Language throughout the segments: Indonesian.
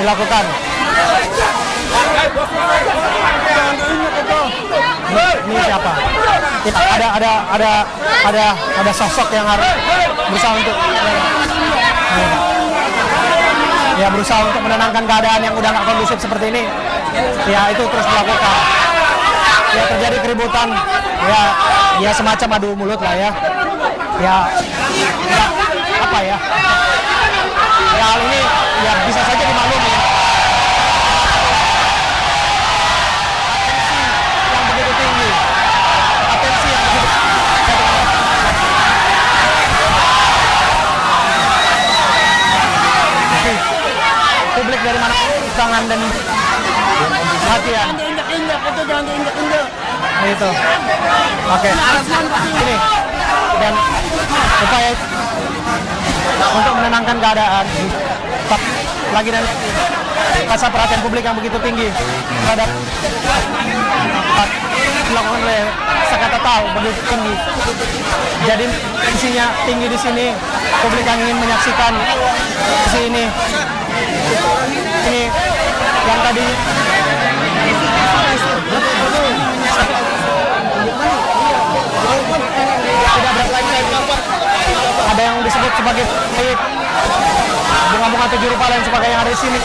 dilakukan. Ini siapa? Ada sosok yang harus berusaha untuk berusaha untuk menenangkan keadaan yang udah nggak kondusif seperti ini. Ya itu terus dilakukan. Ya terjadi keributan. Ya semacam adu mulut lah ya. Ya apa ya? Ya hal ini ya bisa saja dimaklumi. Publik dari mana tangan dan perhatian. Jangan diinjak-injak. Itu. Oke. Ini dan upaya untuk menenangkan keadaan. Lagi dan rasa perhatian publik yang begitu tinggi terhadap dilakukan oleh Saka Tatal begitu tinggi. Jadi isinya tinggi di sini. Publik yang ingin menyaksikan di sini. Ini yang tadi tidak ada yang disebut sebagai bunga-bunga 7 rupa dan sebagainya yang ada di sini.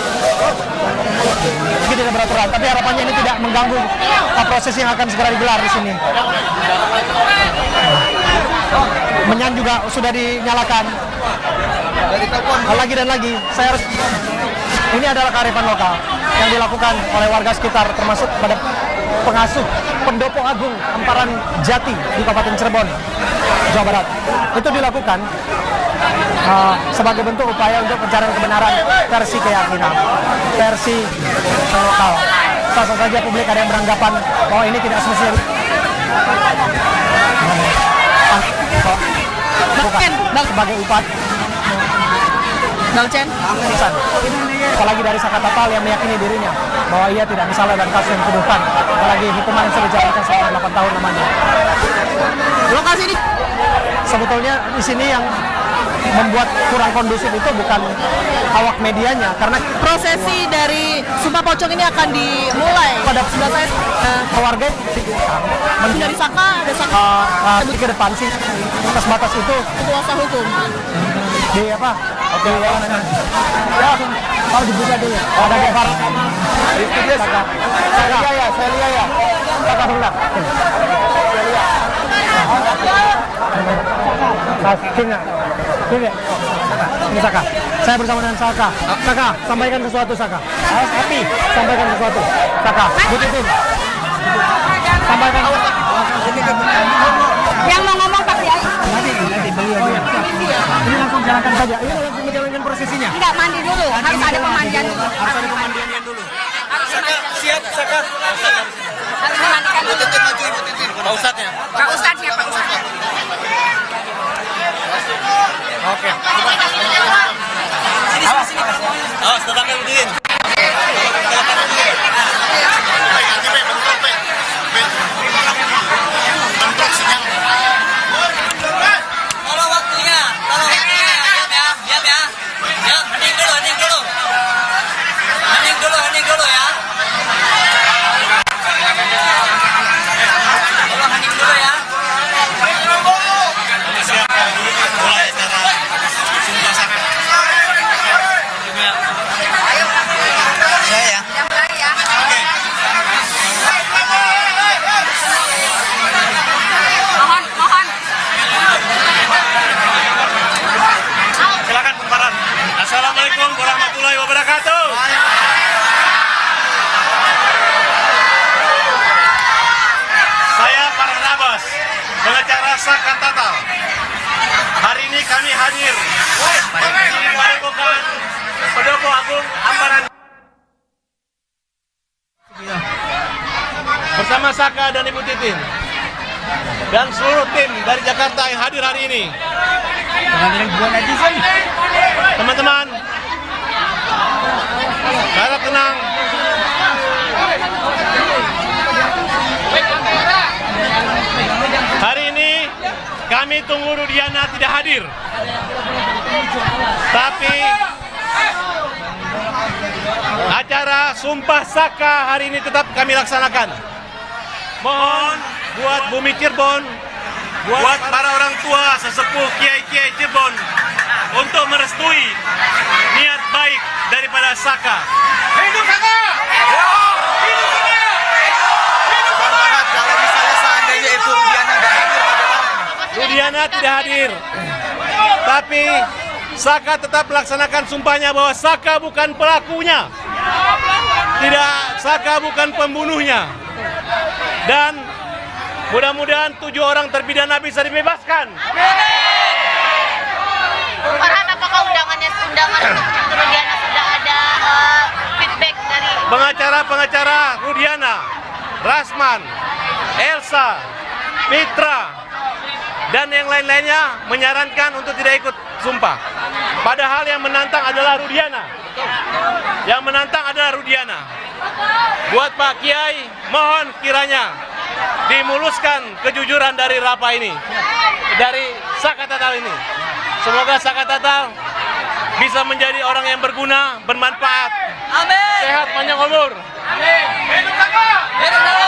Ini tidak beraturan, tapi harapannya ini tidak mengganggu proses yang akan segera digelar di sini. Menyan juga sudah dinyalakan. Lagi dan lagi, ini adalah kearifan lokal yang dilakukan oleh warga sekitar, termasuk pada pengasuh Pendopo Agung Amparan Jati di Kabupaten Cirebon, Jawa Barat. Itu dilakukan sebagai bentuk upaya untuk pencarian kebenaran versi keyakinan, versi lokal. Sasa saja publik ada yang beranggapan bahwa ini tidak semestinya bukan sebagai upat. Apalagi dari Saka Tatal yang meyakini dirinya bahwa ia tidak bersalah dan kasus yang dituduhkan, apalagi hukuman yang sudah dijalani selama 8 tahun lamanya. Lokasi ini sebetulnya di sini yang membuat kurang kondusif itu bukan awak medianya, karena prosesi dari Sumpah Pocong ini akan dimulai pada sebelah saya keluarga dari Saka ada Saka ke depan sih atas batas itu kuasa hukum di apa? Oke, ya kalau dibuka dulu. Ada gambar. Saka. Saya lihat ya. Saka dulu. Ini Saka. Saya bersama dengan Saka. Saka, sampaikan sesuatu Saka. Api, sampaikan sesuatu. Saka, bututin. Sampaikan. yang mau ngomong Pak Kiai. Nanti beliau. Ini langsung jalankan saja. Ini langsung menjalankan prosesinya. Enggak, mandi dulu. Harus ada pemandian dulu. Harus ada pemandian dulu. Siap, Saka. Harus dimandikan dulu. Pak Ustadznya. Pak Ustadznya, Pak Ustadznya. Oke. Sini. Oh, sebentar kan berdiri. Tolong waktunya ya. Ya, hening dulu. Hening dulu ya. Tolong hening dulu ya. Mulai sekarang. Saya ya. Oke. Mohon. Silakan Bung. Assalamualaikum warahmatullahi wabarakatuh. Saya Farhan Abbas, pengacara Saka Tatal. Hari ini kami hadir di Padepokan Pendopo Agung Amparan bersama Saka dan Ibu Titin dan seluruh tim dari Jakarta yang hadir hari ini. Teman-teman, harap tenang. Hari ini kami tunggu Rudiana tidak hadir, tapi Sumpah Saka hari ini tetap kami laksanakan. Mohon buat Bumi Cirebon, buat para orang tua, sesepuh, kiai-kiai Cirebon untuk merestui niat baik daripada Saka. Hidup Saka! Hidup Saka! Bang Farhad, kalau misalnya seandainya itu Rudiana nggak hadir, bagaimana? Rudiana tidak hadir, tapi Saka tetap melaksanakan sumpahnya bahwa Saka bukan pelakunya. Tidak, Saka bukan pembunuhnya. Dan mudah-mudahan 7 orang terpidana bisa dibebaskan. Farhan, apakah undangan untuk Rudiana sudah ada feedback dari Pengacara-pengacara Rudiana, Rasman, Elsa, Mitra, dan yang lain-lainnya menyarankan untuk tidak ikut sumpah. Padahal yang menantang adalah Rudiana. Yang menantang adalah Rudiana. Buat Pak Kiai, mohon kiranya dimuluskan kejujuran dari Rapa ini, dari Saka Tatal ini. Semoga Saka Tatal bisa menjadi orang yang berguna, bermanfaat. Amin. Sehat, panjang umur. Amin. Hidup Saka! Hidup Saka!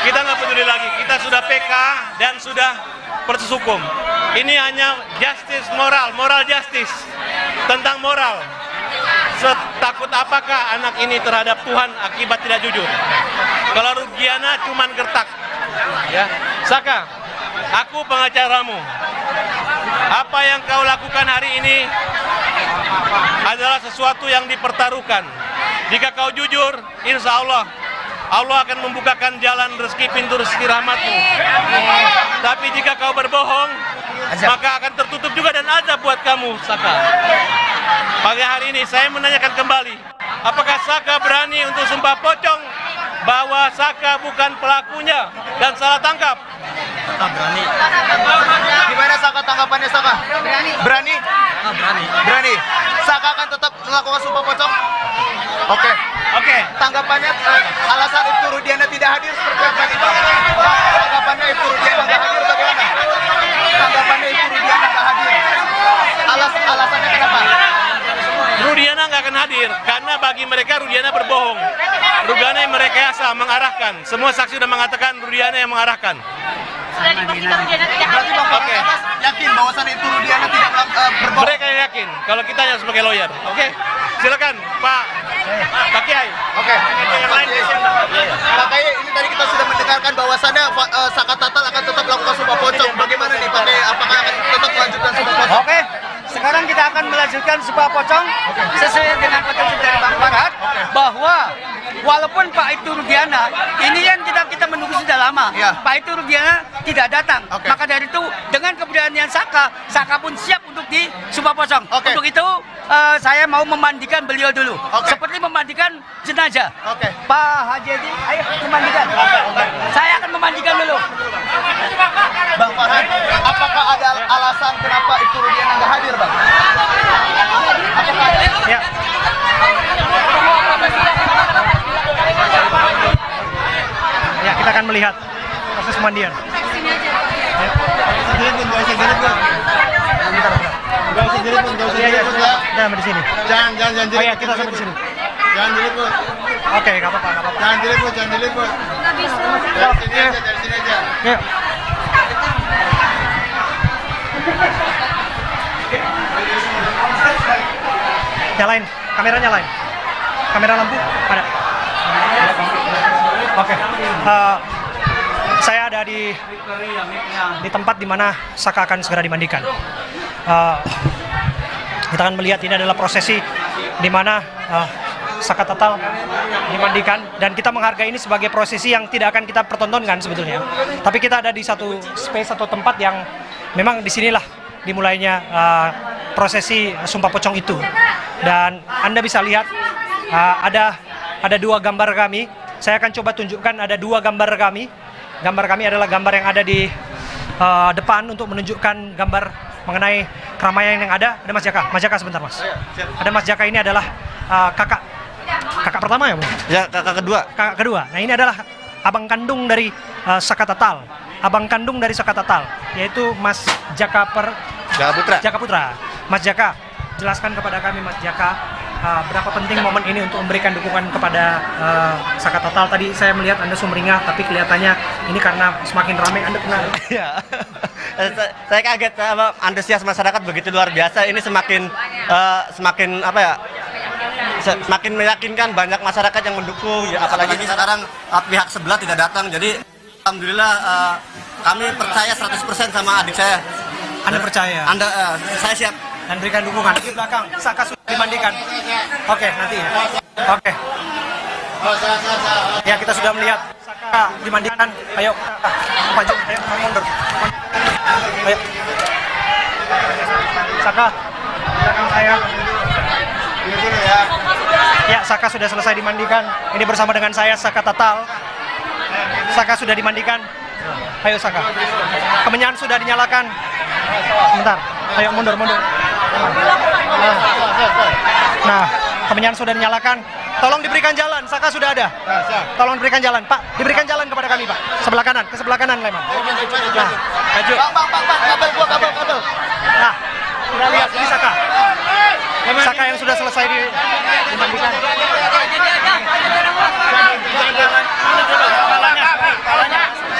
Kita nggak peduli lagi, kita sudah PK dan sudah proses hukum. Ini hanya justice moral justice, tentang moral. Setakut apakah anak ini terhadap Tuhan akibat tidak jujur? Kalau Rudiana cuman gertak. Ya, Saka, aku pengacaramu. Apa yang kau lakukan hari ini adalah sesuatu yang dipertaruhkan. Jika kau jujur, insya Allah akan membukakan jalan rezeki, pintu rezeki rahmatmu. Tapi jika kau berbohong, maka akan tertutup juga dan azab buat kamu, Saka. Pagi hari ini saya menanyakan kembali, apakah Saka berani untuk sumpah pocong bahwa Saka bukan pelakunya dan salah tangkap? Berani. Gimana Saka tanggapannya Saka? Berani. Berani? Berani. Saka akan tetap melakukan sumpah pocong? Oke. Tanggapannya alasan Ibtu Rudiana tidak hadir seperti apa itu? Tanggapannya Ibtu Rudiana nggak hadir bagaimana? Tanggapannya Ibtu Rudiana nggak hadir. Alasannya kenapa? Rudiana nggak akan hadir karena bagi mereka Rudiana berbohong. Rudiana yang merekayasa, mengarahkan. Semua saksi sudah mengatakan Rudiana yang mengarahkan. sudah dipastikan Rudiana tidak Berarti hadir? Bang Farhad yakin bahwasannya itu Rudiana tidak berbohong? Mereka yang yakin, kalau kita hanya sebagai lawyer. Oke? Silakan Pak Kiai. Oke. Yang lain di sini. Pak Kiai, ini tadi kita sudah mendengarkan bahwasannya Saka Tatal akan tetap melakukan sumpah pocong. Bagaimana nih Pak Kiai? Apakah akan tetap melanjutkan sumpah pocong? Oke, sekarang kita akan melanjutkan sumpah pocong sesuai dengan petunjuk dari Bang Farhad bahwa walaupun Pak Ibtu Rudiana ini yang kita menunggu sudah lama, Ya. Pak Ibtu Rudiana tidak datang. Oke. Maka dari itu dengan keberanian Saka pun siap untuk di sumpah pocong. Oke. Untuk itu saya mau memandikan beliau dulu, Oke. seperti memandikan jenazah. Oke. Pak Haji Edi, ayo memandikan. Saya akan memandikan dulu. Bang Farhad, apakah ada alasan kenapa Ibtu Rudiana nggak hadir, Bang? Apakah ada? Ya. Ya, kita akan melihat proses pemandian. Jangan di sini. Jangan Oh ya, kita sampai di sini. Jangan diliput. Oke, nggak apa-apa. Jangan diliput. Dari sini aja. Yuk. Nyalain, kamera nyalain. Kamera lampu ada. Oke. Saya ada di tempat di mana Saka akan segera dimandikan. Kita akan melihat ini adalah prosesi di mana Saka Tatal dimandikan, dan kita menghargai ini sebagai prosesi yang tidak akan kita pertontonkan sebetulnya. Tapi kita ada di satu space atau tempat yang memang disinilah dimulainya prosesi sumpah pocong itu. Dan Anda bisa lihat ada dua gambar kami. Saya akan coba tunjukkan, ada dua gambar kami. Gambar kami adalah gambar yang ada di depan untuk menunjukkan gambar mengenai keramaian yang ada. Ada Mas Jaka. Mas Jaka sebentar, Mas. Ada Mas Jaka, ini adalah kakak pertama ya, Bu? Ya, kakak kedua. Kakak kedua. Nah, ini adalah abang kandung dari Saka Tatal. abang kandung dari Saka Tatal, yaitu Mas Jaka Putra. Mas Jaka, jelaskan kepada kami Mas Jaka, berapa penting momen ini untuk memberikan dukungan kepada Saka Tatal. Tadi saya melihat Anda sumringah, tapi kelihatannya ini karena semakin ramai Anda kenal. Iya. Saya kaget, antusias masyarakat begitu luar biasa. Ini semakin semakin meyakinkan, banyak masyarakat yang mendukung, ya, apalagi sekarang pihak sebelah tidak datang. Jadi alhamdulillah kami percaya 100% sama adik saya. Anda percaya? Saya siap Dan berikan dukungan. Di belakang Saka sudah dimandikan. Oke, nanti ya. Oke. Ya, kita sudah melihat Saka dimandikan. Ayo, maju. Ayo, mundur. Ayo. Saka, belakang saya. Ya, Saka sudah selesai dimandikan. Ini bersama dengan saya, Saka Tatal. Saka sudah dimandikan. Ayo Saka. Kemenyan sudah dinyalakan. Bentar. Ayo mundur. Nah, kemenyan sudah dinyalakan. Tolong diberikan jalan. Saka sudah ada. Tolong diberikan jalan, Pak. Diberikan jalan kepada kami, Pak. Sebelah kanan, ke sebelah kanan, Leman. Nah, maju. Kabel. Nah, kita lihat ini Saka. Saka yang sudah selesai dimandikan.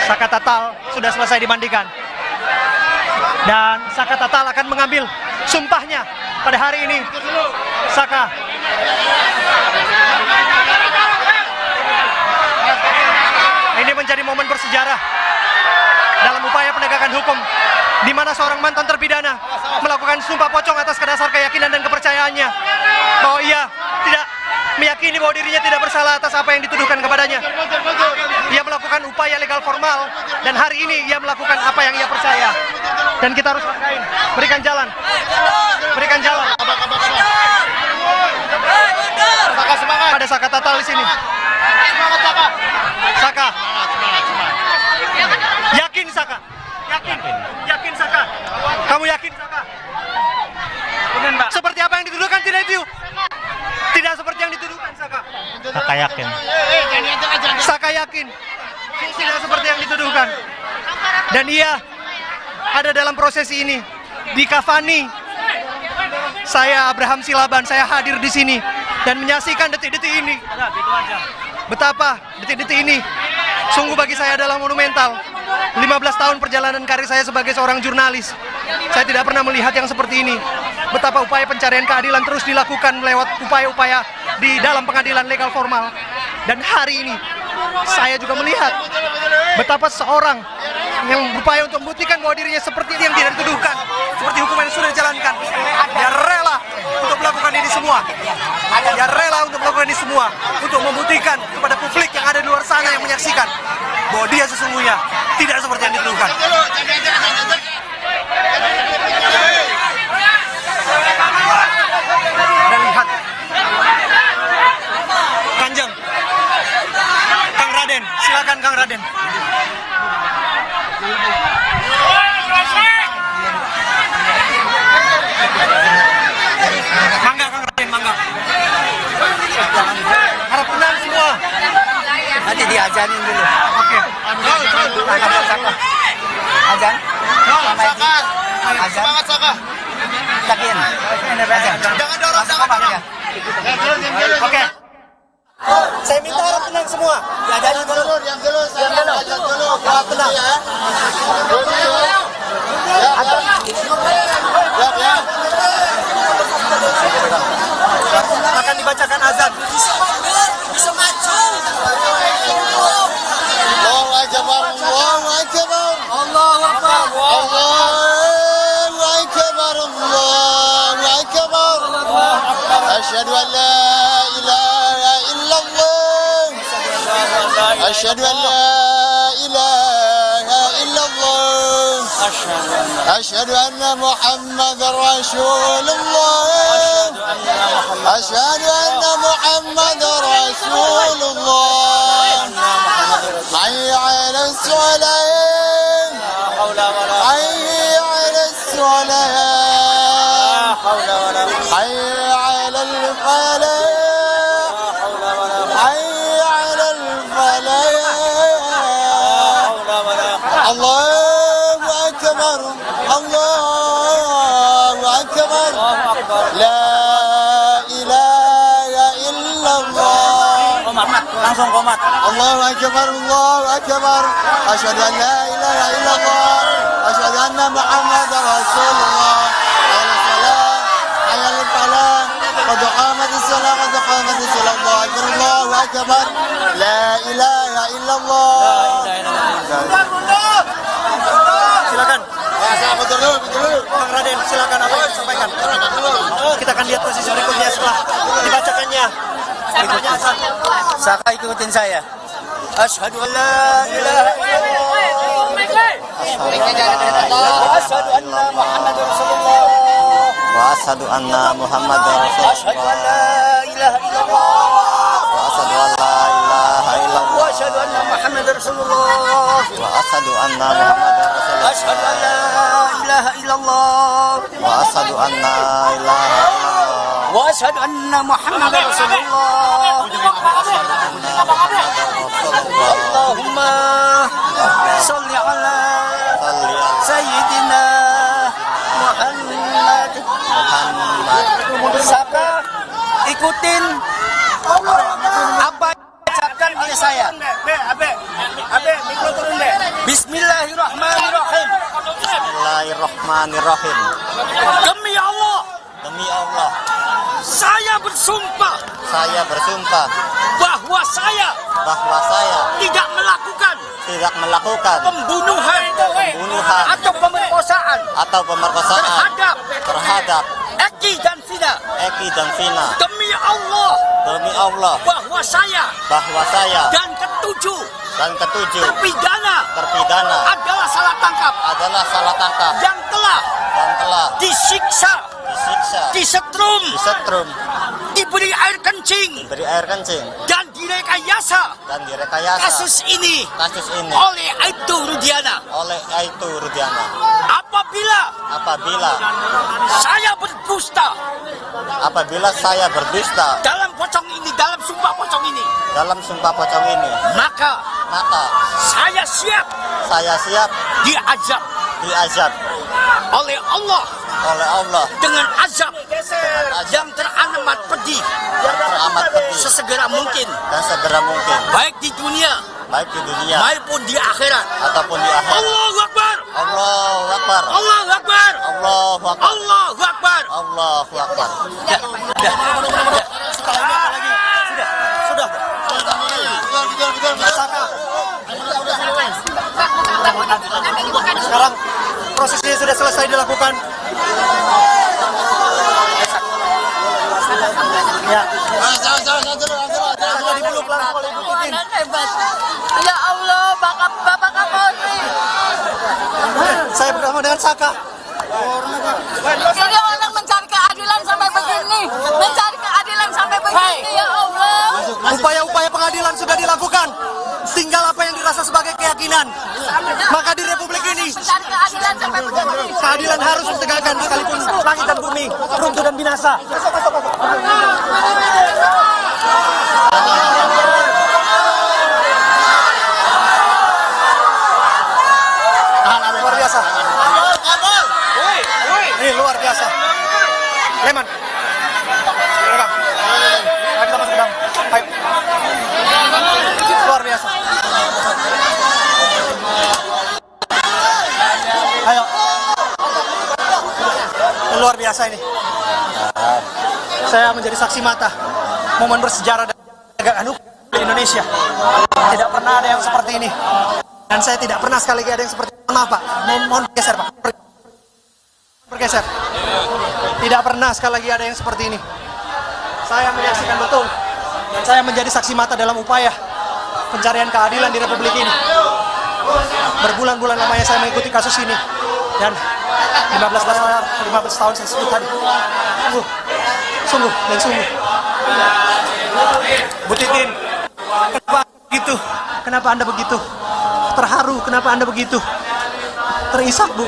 Saka Tatal sudah selesai dimandikan. Dan Saka Tatal akan mengambil sumpahnya pada hari ini. Saka. Ini menjadi momen bersejarah dalam upaya penegakan hukum, di mana seorang mantan terpidana melakukan sumpah pocong atas dasar keyakinan dan kepercayaannya bahwa ia tidak meyakini bahwa dirinya tidak bersalah atas apa yang dituduhkan kepadanya. Ia melakukan upaya legal formal dan hari ini ia melakukan apa yang ia percaya. Dan kita harus hargain. Berikan jalan. Saka semangat. Ada Saka Tatal di sini. Semangat Saka. Saka. Yakin Saka. Yakin Saka. Kamu yakin Saka? Kemudian Pak, Seperti apa yang dituduhkan tidak itu? Tidak seperti yang dituduhkan Saka. Saka yakin. Saka yakin. Tidak seperti yang dituduhkan. Dan ia ada dalam prosesi ini. Dikafani. Saya Abraham Silaban, saya hadir di sini dan menyaksikan detik-detik ini. Betapa detik-detik ini sungguh bagi saya adalah monumental. 15 tahun perjalanan karir saya sebagai seorang jurnalis, saya tidak pernah melihat yang seperti ini. Betapa upaya pencarian keadilan terus dilakukan lewat upaya-upaya di dalam pengadilan legal formal. Dan hari ini saya juga melihat betapa seorang yang berupaya untuk membuktikan bahwa dirinya seperti yang tidak dituduhkan, seperti hukuman yang sudah dijalankan. Dia rela untuk melakukan ini semua. Dia rela untuk melakukan ini semua, untuk membuktikan kepada publik yang ada di luar sana yang menyaksikan bahwa dia sesungguhnya tidak seperti yang dituduhkan. Dan lihat Kanjeng, Kang Raden, silakan Kang Raden. Mangga Kang Raden, mangga. Harap tenang semua. nanti diajanin dulu. Oke. Azan. Saka. Azan. Semangat Saka. Yakin. Azan. Jangan dorong Saka. Oke. Saya minta harap tenang semua. Yang dulu. Harap tenang ya. Ya. Akan dibacakan azan. Bisa maju. Allahu Akbar. Allahu Akbar. Allahu Akbar. Allahu Akbar. Allahu Akbar. Asyhadu an la ilaha illallah. Asyhadu an la ilaha illallah. أشهد أن محمد رسول الله أشهد أن محمد رسول الله حي على الصلاة حي على الصلاة حي على الفلاح حي على الفلاح Allahu Akbar. Allahu Akbar. La ilaha illallah. Langsung komat. Allahu Akbar. Allahu Akbar. Asyhadu an la ilaha illallah. Asyhadu anna Muhammadar Rasulullah. Hayya salat. Hayya falah. Qad qamatis salat. Qad qamatis salat. Allahu Akbar. Allahu Akbar. La ilaha illallah. Silakan. Selamat dulu. Bang Raden, silakan apa yang disampaikan. Kita akan lihat posisi berikutnya setelah dibacakannya. Berikutnya Hasan. Saka ikutin saya. Asyhadu an la ilaha illallah. Wa asyhadu anna Muhammadar Rasulullah. Wa asyhadu anna Muhammadar Asyhadu an la ilaha illallah. Wa asyhadu an la ilaha illallah. Wa asyhadu anna Muhammadar Rasulullah. Wa asyhadu anna Muhammadar Rasulullah. Asyhadu an la ilaha illallah. Wa asyhadu anna ilaha illallah. Wa asyhadu anna Muhammadar Rasulullah. Allahumma sholli ala Sayyidina Muhammad. Saka ikutin apa yang diucapkan oleh saya. Bismillahirrahmanirrahim. Bismillahirrahmanirrahim. Demi Allah, Demi Allah, saya bersumpah bahwa saya bahwa saya tidak melakukan tidak melakukan pembunuhan atau pemerkosaan atau pemerkosaan terhadap Eki dan Vina. Eki dan Vina. Demi Allah, Demi Allah, bahwa saya bahwa saya dan ketujuh terpidana adalah salah tangkap adalah salah tangkap yang telah disiksa, disetrum, diberi air kencing beri air kencing dan direkayasa dan direkayasa kasus ini oleh Aibtu Rudiana. Apabila saya berdusta dalam sumpah pocong ini, maka saya siap diazab oleh Allah dengan azab yang teramat pedih sesegera mungkin baik di dunia maupun di akhirat. Allahu Akbar. Allahu Akbar. Allahu Akbar. Allahu Akbar. Allahu Akbar. Allahu Akbar. Sudah. Sekarang prosesnya sudah selesai dilakukan. Ya. Tadi belum langsung oleh Ibu Titin. Ya Allah, Bapak Kapolri. Saya bersama dengan Saka. Ini orang mencari keadilan sampai begini. Ya Allah. Upaya-upaya pengadilan sudah dilakukan. Tinggal apa yang dirasa sebagai keyakinan. Maka di Republik ini Mencari keadilan sampai begini. keadilan harus ditegakkan sekalipun langit dan bumi runtuh dan binasa. Luar biasa. Ini luar biasa. Leman. Rekam. Ayo kita masuk ke dalam. Ayo. Luar biasa. Ayo. Luar biasa ini. Saya menjadi saksi mata momen bersejarah dan di Indonesia. Tidak pernah ada yang seperti ini. Dan saya tidak pernah sekali lagi ada yang seperti ini. Maaf Pak, mohon bergeser Pak. Bergeser. Tidak pernah sekali lagi ada yang seperti ini. Saya menyaksikan betul. Dan saya menjadi saksi mata dalam upaya pencarian keadilan di Republik ini. Berbulan-bulan lamanya saya mengikuti kasus ini. Dan 15 tahun saya sebut tadi. Sungguh. Bu Titin, kenapa begitu? Kenapa Anda begitu? Terharu, kenapa Anda begitu? Terisak, Bu?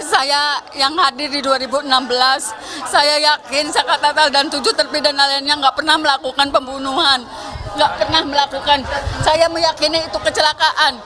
Saya yang hadir di 2016, saya yakin Saka Tatal dan 7 terpidana lainnya nggak pernah melakukan pembunuhan. Nggak pernah melakukan. Saya meyakini itu kecelakaan.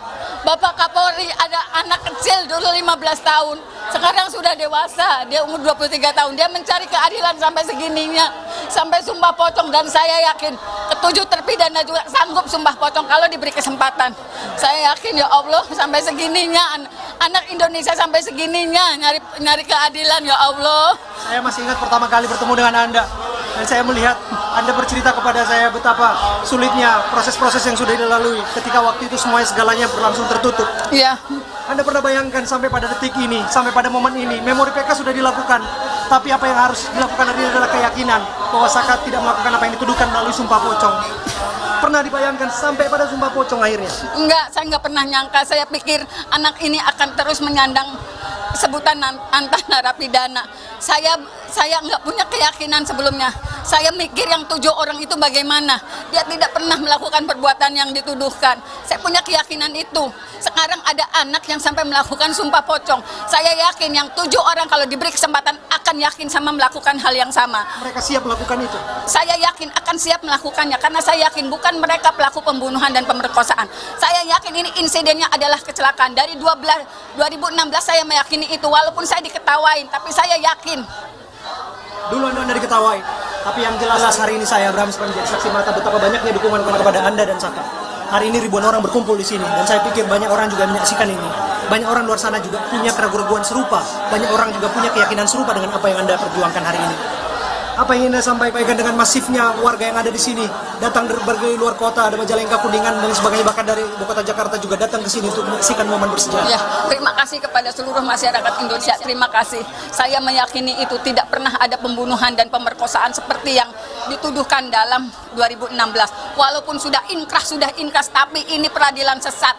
Bapak Kapolri ada anak kecil dulu 15 tahun, sekarang sudah dewasa, dia umur 23 tahun, dia mencari keadilan sampai segininya, sampai sumpah pocong, dan saya yakin ketujuh terpidana juga sanggup sumpah pocong kalau diberi kesempatan. Saya yakin ya Allah sampai segininya, anak Indonesia sampai segininya nyari keadilan ya Allah. Saya masih ingat pertama kali bertemu dengan Anda, dan saya melihat Anda bercerita kepada saya betapa sulitnya proses-proses yang sudah dilalui ketika waktu itu segalanya berlangsung tertutup. Iya. Anda pernah bayangkan sampai pada detik ini, sampai pada momen ini, memori PK sudah dilakukan, tapi apa yang harus dilakukan hari ini adalah keyakinan bahwa Saka tidak melakukan apa yang dituduhkan melalui sumpah pocong. Pernah dibayangkan sampai pada sumpah pocong akhirnya? Enggak, saya nggak pernah nyangka. Saya pikir anak ini akan terus menyandang sebutan mantan narapidana. Saya nggak punya keyakinan sebelumnya. Saya mikir yang 7 orang itu bagaimana. Dia tidak pernah melakukan perbuatan yang dituduhkan. Saya punya keyakinan itu. Sekarang ada anak yang sampai melakukan sumpah pocong. Saya yakin yang 7 orang kalau diberi kesempatan akan yakin sama melakukan hal yang sama. Mereka siap melakukan itu? Saya yakin akan siap melakukannya karena saya yakin bukan mereka pelaku pembunuhan dan pemerkosaan. Saya yakin ini insidennya adalah kecelakaan. Dari 2016 saya meyakini itu, walaupun saya diketawain, tapi saya yakin. Dulu Anda diketawain, tapi yang jelas hari ini saya Abraham menjadi saksi mata betapa banyaknya dukungan kepada Anda dan Saka. Hari ini ribuan orang berkumpul di sini, dan saya pikir banyak orang juga menyaksikan ini. Banyak orang luar sana juga punya keraguan serupa, banyak orang juga punya keyakinan serupa dengan apa yang Anda perjuangkan hari ini. Apa yang ingin Anda sampaikan dengan masifnya warga yang ada di sini, datang dari berbagai luar kota, ada Majalengka, Kuningan, dan sebagainya, bahkan dari ibu kota Jakarta juga datang ke sini untuk menyaksikan momen bersejarah. Ya, terima kasih kepada seluruh masyarakat Indonesia. Terima kasih. Saya meyakini itu tidak pernah ada pembunuhan dan pemerkosaan seperti yang dituduhkan dalam 2016. Walaupun sudah inkras, tapi ini peradilan sesat.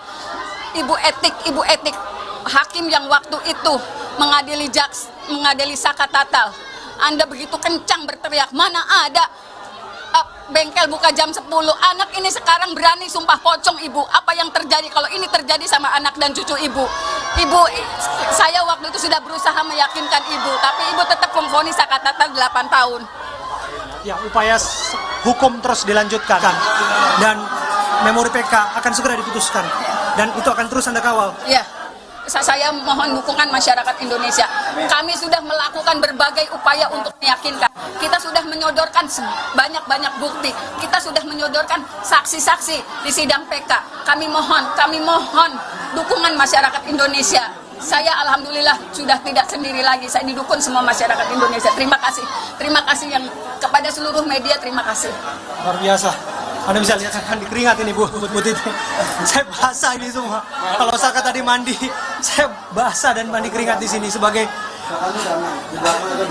Ibu etik, hakim yang waktu itu mengadili Saka Tatal. Anda begitu kencang berteriak, mana ada bengkel buka jam 10. Anak ini sekarang berani sumpah pocong, Ibu. Apa yang terjadi kalau ini terjadi sama anak dan cucu Ibu? Saya waktu itu sudah berusaha meyakinkan Ibu, tapi Ibu tetap memvonis Saka Tatal 8 tahun. Ya, upaya hukum terus dilanjutkan, dan memori PK akan segera diputuskan, dan itu akan terus Anda kawal. Ya. Saya mohon dukungan masyarakat Indonesia. Kami sudah melakukan berbagai upaya untuk meyakinkan. Kita sudah menyodorkan banyak bukti. Kita sudah menyodorkan saksi-saksi di sidang PK. Kami mohon dukungan masyarakat Indonesia. Saya alhamdulillah sudah tidak sendiri lagi. Saya didukung semua masyarakat Indonesia. Terima kasih yang kepada seluruh media. Terima kasih. Luar biasa. Anda bisa lihat saya mandi keringat ini, Bu Titi. Saya basah ini semua. Kalau Saka tadi mandi, saya basah dan mandi keringat di sini sebagai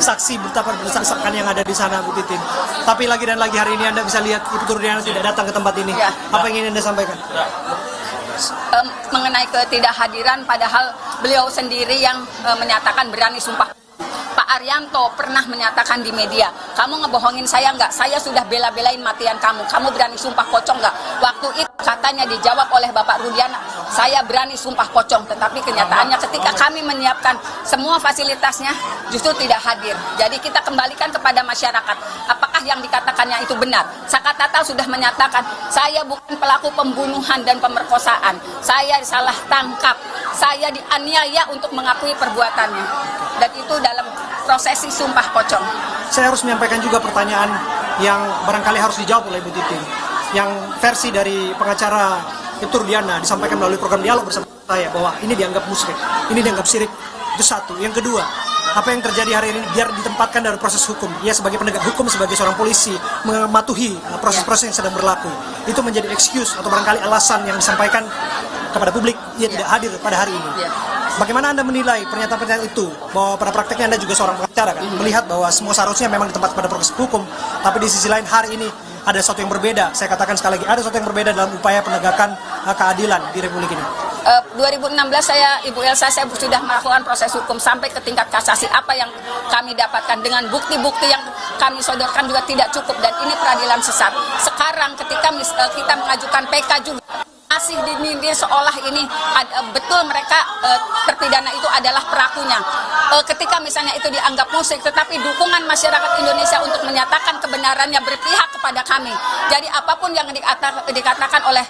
saksi betapa berdesak-desakan yang ada di sana, Bu Titin. Tapi lagi dan lagi hari ini Anda bisa lihat Ibu Turdiana tidak datang ke tempat ini. Apa yang ingin Anda sampaikan? Mengenai ketidakhadiran, padahal beliau sendiri yang menyatakan berani sumpah. Pak Arianto pernah menyatakan di media, kamu ngebohongin saya nggak? Saya sudah bela-belain matian kamu. Kamu berani sumpah pocong nggak? Waktu itu katanya dijawab oleh Bapak Rudiana, saya berani sumpah pocong. Tetapi kenyataannya ketika kami menyiapkan semua fasilitasnya, justru tidak hadir. Jadi kita kembalikan kepada masyarakat. Apakah yang dikatakannya itu benar? Saka Tatal sudah menyatakan, saya bukan pelaku pembunuhan dan pemerkosaan. Saya salah tangkap. Saya dianiaya untuk mengakui perbuatannya. Dan itu dalam prosesi sumpah pocong. Saya harus menyampaikan juga pertanyaan yang barangkali harus dijawab oleh Ibu Titin. Yang versi dari pengacara Ibu Diana disampaikan melalui program dialog bersama saya bahwa ini dianggap musyrik, ini dianggap syirik. Itu satu. Yang kedua, apa yang terjadi hari ini biar ditempatkan dari proses hukum. Ia sebagai penegak hukum, sebagai seorang polisi mematuhi proses-proses yang sedang berlaku. Itu menjadi excuse atau barangkali alasan yang disampaikan kepada publik ia tidak hadir pada hari ini. Bagaimana Anda menilai pernyataan-pernyataan itu? Bahwa pada prakteknya Anda juga seorang pengacara kan? Melihat bahwa semua seharusnya memang ditempatkan pada proses hukum, tapi di sisi lain hari ini ada sesuatu yang berbeda. Saya katakan sekali lagi, ada sesuatu yang berbeda dalam upaya penegakan keadilan di Republik ini. 2016 Ibu Elsa saya sudah melakukan proses hukum sampai ke tingkat kasasi. Apa yang kami dapatkan dengan bukti-bukti yang kami sodorkan juga tidak cukup, dan ini peradilan sesat. Sekarang ketika kita mengajukan PK juga masih dinindir seolah ini betul mereka terpidana itu adalah pelakunya. Ketika misalnya itu dianggap musik, tetapi dukungan masyarakat Indonesia untuk menyatakan kebenarannya berpihak kepada kami. Jadi apapun yang dikatakan oleh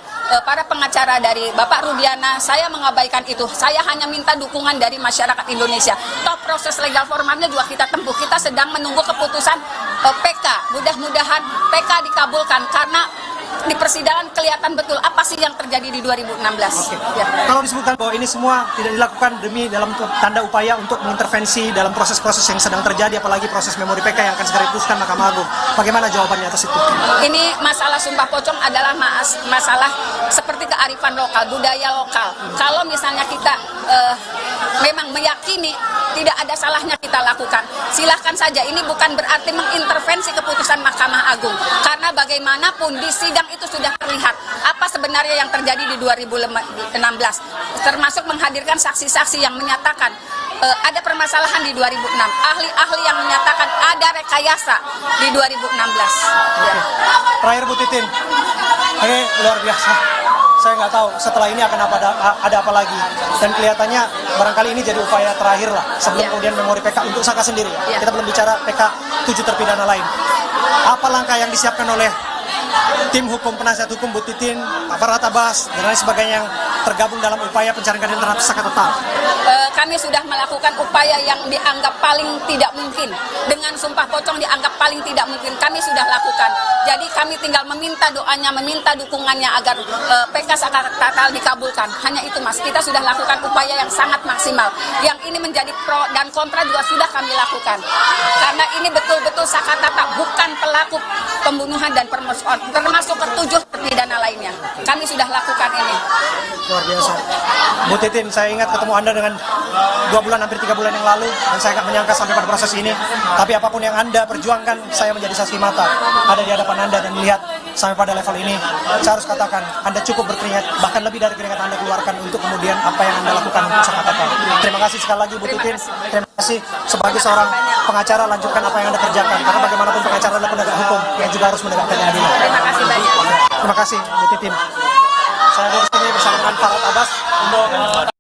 para pengacara dari Bapak Rudiana, saya mengabaikan itu. Saya hanya minta dukungan dari masyarakat Indonesia. Toh proses legal formalnya juga kita tempuh. Kita sedang menunggu keputusan PK. Mudah-mudahan PK dikabulkan karena di persidangan kelihatan betul apa sih yang terjadi di 2016. Ya. Kalau disebutkan bahwa ini semua tidak dilakukan demi dalam tanda upaya untuk mengintervensi dalam proses-proses yang sedang terjadi, apalagi proses memori PK yang akan segera diputuskan Mahkamah Agung. Bagaimana jawabannya atas itu? Ini masalah sumpah pocong adalah masalah seperti kearifan lokal, budaya lokal. Kalau misalnya kita memang meyakini tidak ada salahnya kita lakukan, silahkan saja. Ini bukan berarti mengintervensi keputusan Mahkamah Agung. Karena bagaimanapun di sidang itu sudah terlihat apa sebenarnya yang terjadi di 2016. Termasuk menghadirkan saksi-saksi yang menyatakan ada permasalahan di 2006. Ahli-ahli yang menyatakan ada rekayasa di 2016. Ya. Terakhir Bu Titin, ini luar biasa. Saya nggak tahu setelah ini akan ada apa lagi. Dan kelihatannya barangkali ini jadi upaya terakhir lah sebelum kemudian memori PK untuk Saka sendiri. Kita belum bicara PK 7 terpidana lain. Apa langkah yang disiapkan oleh tim hukum, penasihat hukum Bu Titin, Pak Farhad Abbas, dan lain sebagainya yang tergabung dalam upaya pencarian keadilan terhadap Saka Tatal? Kami sudah melakukan upaya yang dianggap paling tidak mungkin. Dengan sumpah pocong dianggap paling tidak mungkin. Kami sudah lakukan. Jadi kami tinggal meminta doanya, meminta dukungannya agar PK Saka Tatal dikabulkan. Hanya itu Mas, kita sudah lakukan upaya yang sangat maksimal. Yang ini menjadi pro dan kontra juga sudah kami lakukan. Karena ini betul-betul Saka Tatal bukan pelaku pembunuhan dan permusuhan, termasuk ke-7 terpidana lainnya. Kami sudah lakukan ini. Luar biasa. Bu Titin, saya ingat ketemu Anda dengan 2 bulan, hampir 3 bulan yang lalu, dan saya nggak menyangka sampai pada proses ini. Tapi apapun yang Anda perjuangkan, saya menjadi saksi mata ada di hadapan Anda dan melihat sampai pada level ini. Saya harus katakan, Anda cukup berkeringat, bahkan lebih dari keringat Anda keluarkan untuk kemudian apa yang Anda lakukan untuk Saka Tatal. Terima kasih sekali lagi Bu Titin. Terima kasih sebagai seorang pengacara, lanjutkan apa yang Anda kerjakan. Karena bagaimanapun pengacara adalah penegak hukum yang juga harus menegakkan keadilan. Terima kasih banyak. Terima kasih Bu Titin. Saya di sini bersama dengan Farhad Abbas untuk